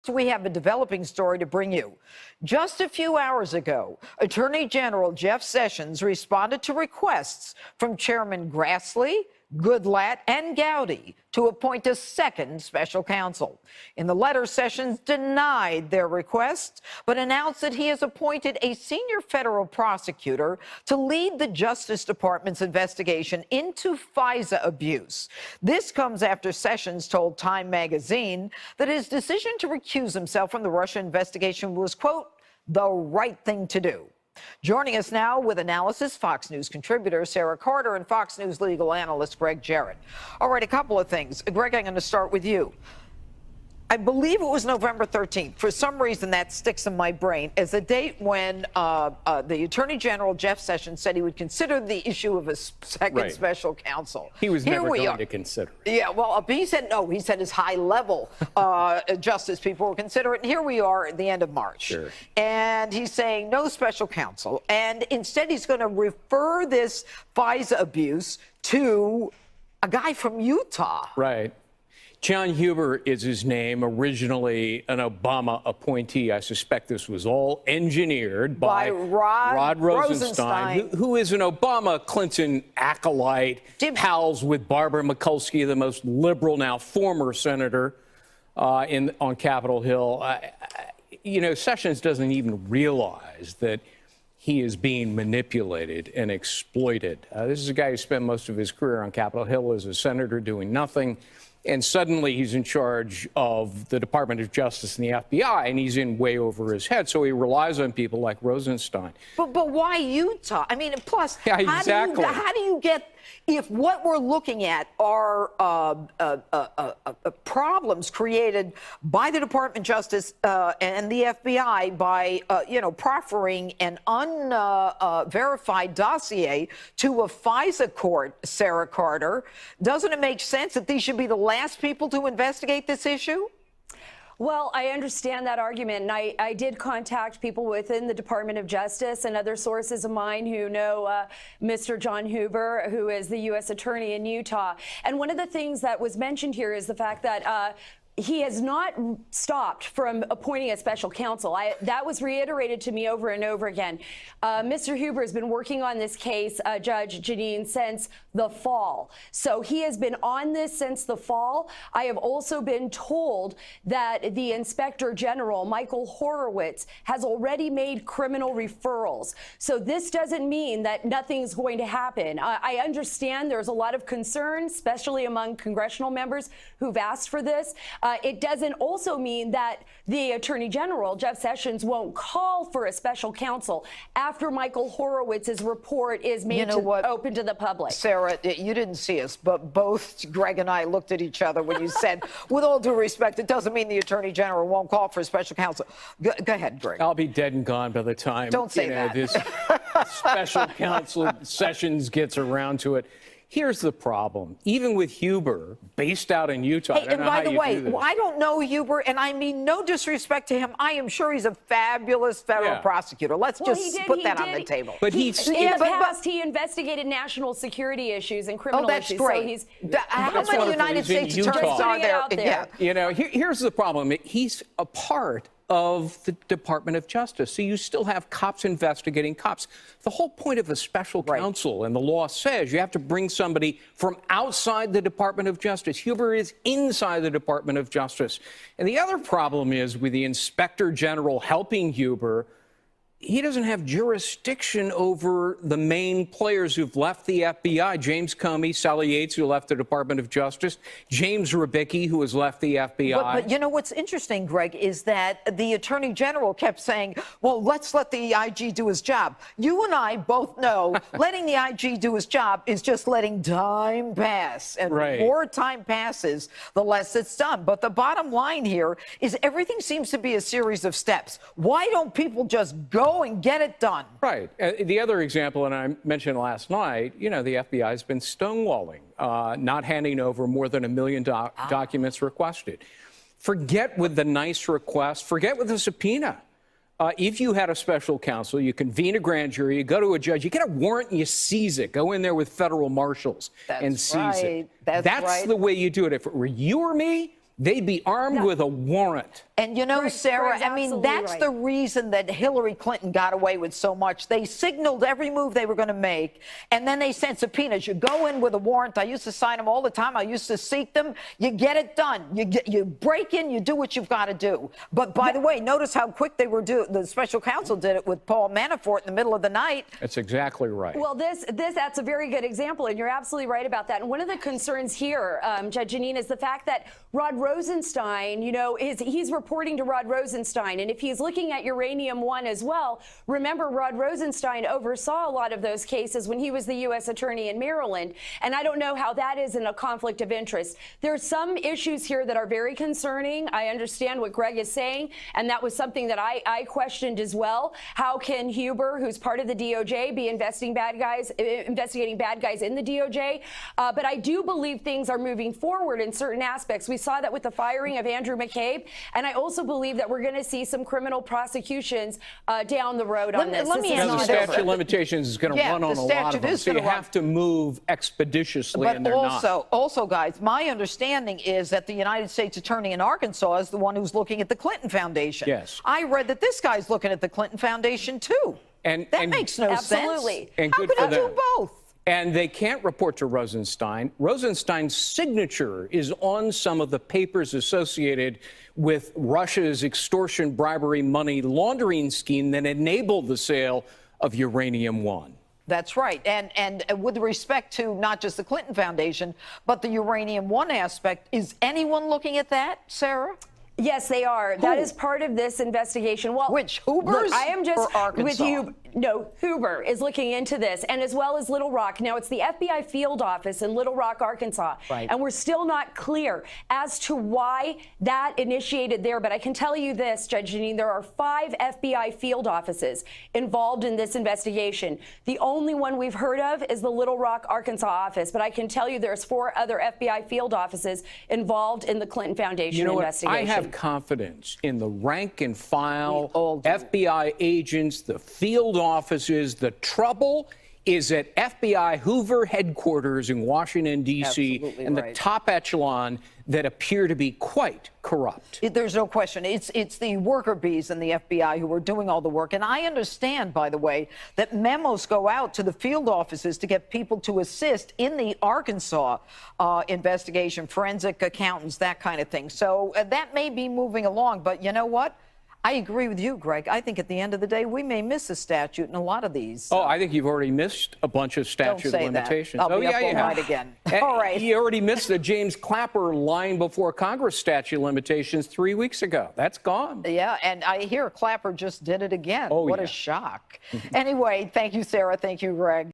we have a developing story to bring you. Just a few hours ago, Attorney General Jeff Sessions responded to requests from Chairman Grassley, Goodlatte, and Gowdy to appoint a second special counsel. In the letter, Sessions denied their request, but announced that he has appointed a senior federal prosecutor to lead the Justice Department's investigation into FISA abuse. This comes after Sessions told Time magazine that his decision to recuse himself from the Russia investigation was, quote, the right thing to do. Joining us now with analysis, Fox News contributor Sara Carter and Fox News legal analyst Gregg Jarrett. All right, a couple of things. Greg, I'm going to start with you. I believe it was November 13th. For some reason, that sticks in my brain as a date when the Attorney General, Jeff Sessions, said he would consider the issue of a second special counsel. He was never going to consider it. Yeah, well, he said no. He said his high-level justice people will consider it. And here we are at the end of March. Sure. And he's saying no special counsel. And instead, he's going to refer this FISA abuse to a guy from Utah. Right. John Huber is his name, originally an Obama appointee. I suspect this was all engineered by Rod Rosenstein, who is an Obama Clinton acolyte, pals with Barbara Mikulski, the most liberal now former senator on Capitol Hill. You know, Sessions doesn't even realize that he is being manipulated and exploited. This is a guy who spent most of his career on Capitol Hill as a senator doing nothing. And suddenly he's in charge of the Department of Justice and the FBI, and he's in way over his head. So he relies on people like Rosenstein. But why Utah? I mean, plus, yeah, exactly. How do you get, if what we're looking at are problems created by the Department of Justice and the FBI by, proffering an unverified dossier to a FISA court, Sara Carter, doesn't it make sense that these should be the last people to investigate this issue? Well, I understand that argument, and I did contact people within the Department of Justice and other sources of mine who know Mr. John Huber, who is the U.S. Attorney in Utah. And one of the things that was mentioned here is the fact that he has not stopped from appointing a special counsel. That was reiterated to me over and over again. Mr. Huber has been working on this case, Judge Jeanine, since the fall. So he has been on this since the fall. I have also been told that the Inspector General, Michael Horowitz, has already made criminal referrals. So this doesn't mean that nothing's going to happen. I understand there's a lot of concern, especially among congressional members who've asked for this. It doesn't also mean that the Attorney General, Jeff Sessions, won't call for a special counsel after Michael Horowitz's report is made open to the public. Sara, you didn't see us, but both Greg and I looked at each other when you said, with all due respect, it doesn't mean the Attorney General won't call for a special counsel. Go ahead, Greg. I'll be dead and gone by the time this special counsel Sessions gets around to it. Here's the problem. Even with Huber, based out in Utah, hey, and by the way, I don't know Huber, and I mean no disrespect to him. I am sure he's a fabulous federal prosecutor. Let's just put that on the table. But in the past, he investigated national security issues and criminal issues. Oh, that's great. So how many United States attorneys are there? Yeah. You know, here's the problem. He's a part of the Department of Justice. So you still have cops investigating cops. The whole point of a special counsel, and the law says you have to bring somebody from outside the Department of Justice. Huber is inside the Department of Justice. And the other problem is with the Inspector General helping Huber, he doesn't have jurisdiction over the main players who've left the FBI. James Comey, Sally Yates, who left the Department of Justice, James Rubicki, who has left the FBI. But you know what's interesting, Greg, is that the Attorney General kept saying, well, let's let the IG do his job. You and I both know letting the IG do his job is just letting time pass. And the more time passes, the less it's done. But the bottom line here is everything seems to be a series of steps. Why don't people just go and get it done? Right. The other example, and I mentioned last night, you know, the FBI has been stonewalling, not handing over more than 1 million documents requested. Forget with the nice request, forget with the subpoena. If you had a special counsel, you convene a grand jury, you go to a judge, you get a warrant and you seize it. Go in there with federal marshals and seize it. That's the way you do it. If it were you or me, they'd be armed with a warrant. And you know, Sarah, Greg's I mean, that's right. the reason that Hillary Clinton got away with so much. They signaled every move they were going to make, and then they sent subpoenas. You go in with a warrant. I used to sign them all the time. I used to seek them. You get it done. You break in. You do what you've got to do. But by the way, notice how quick they were doing. The special counsel did it with Paul Manafort in the middle of the night. That's exactly right. Well, that's a very good example, and you're absolutely right about that. And one of the concerns here, Judge Jeanine, is the fact that Rod Rosenstein, you know, he's reporting to Rod Rosenstein, and if he's looking at Uranium One as well, remember Rod Rosenstein oversaw a lot of those cases when he was the U.S. Attorney in Maryland, and I don't know how that isn't a conflict of interest. There's some issues here that are very concerning. I understand what Greg is saying, and that was something that I questioned as well. How can Huber, who's part of the DOJ, be investigating bad guys in the DOJ? But I do believe things are moving forward in certain aspects. We saw that with the firing of Andrew McCabe, and I also believe that we're going to see some criminal prosecutions down the road on this. The statute of limitations is going to run on a lot of them, so you have to move expeditiously, but and they're not. Also, guys, my understanding is that the United States Attorney in Arkansas is the one who's looking at the Clinton Foundation. Yes. I read that this guy's looking at the Clinton Foundation, too. That makes no sense. Absolutely. And how good could for I them. do both? And they can't report to Rosenstein. Rosenstein's signature is on some of the papers associated with Russia's extortion, bribery, money laundering scheme that enabled the sale of Uranium One. That's right. And with respect to not just the Clinton Foundation, but the Uranium One aspect, is anyone looking at that, Sarah? Yes, they are. Who? That is part of this investigation. Well, which, Huber's look, I am just or Arkansas? with you. No, Huber is looking into this, and as well as Little Rock. Now, it's the FBI field office in Little Rock, Arkansas, and we're still not clear as to why that initiated there. But I can tell you this, Judge Jeanine, there are 5 FBI field offices involved in this investigation. The only one we've heard of is the Little Rock, Arkansas office, but I can tell you there's 4 other FBI field offices involved in the Clinton Foundation investigation. I have confidence in the rank and file FBI agents, the field offices. The trouble is at FBI Hoover headquarters in Washington, D.C., and the top echelon that appear to be quite corrupt. There's no question. It's the worker bees in the FBI who are doing all the work. And I understand, by the way, that memos go out to the field offices to get people to assist in the Arkansas investigation, forensic accountants, that kind of thing. So that may be moving along. But you know what? I agree with you, Greg. I think at the end of the day, we may miss a statute in a lot of these. Oh, I think you've already missed a bunch of statute of limitations. I'll be up all night again. All right. You already missed the James Clapper lying before Congress statute of limitations 3 weeks ago. That's gone. Yeah, and I hear Clapper just did it again. Oh, what a shock. Anyway, thank you, Sarah. Thank you, Greg.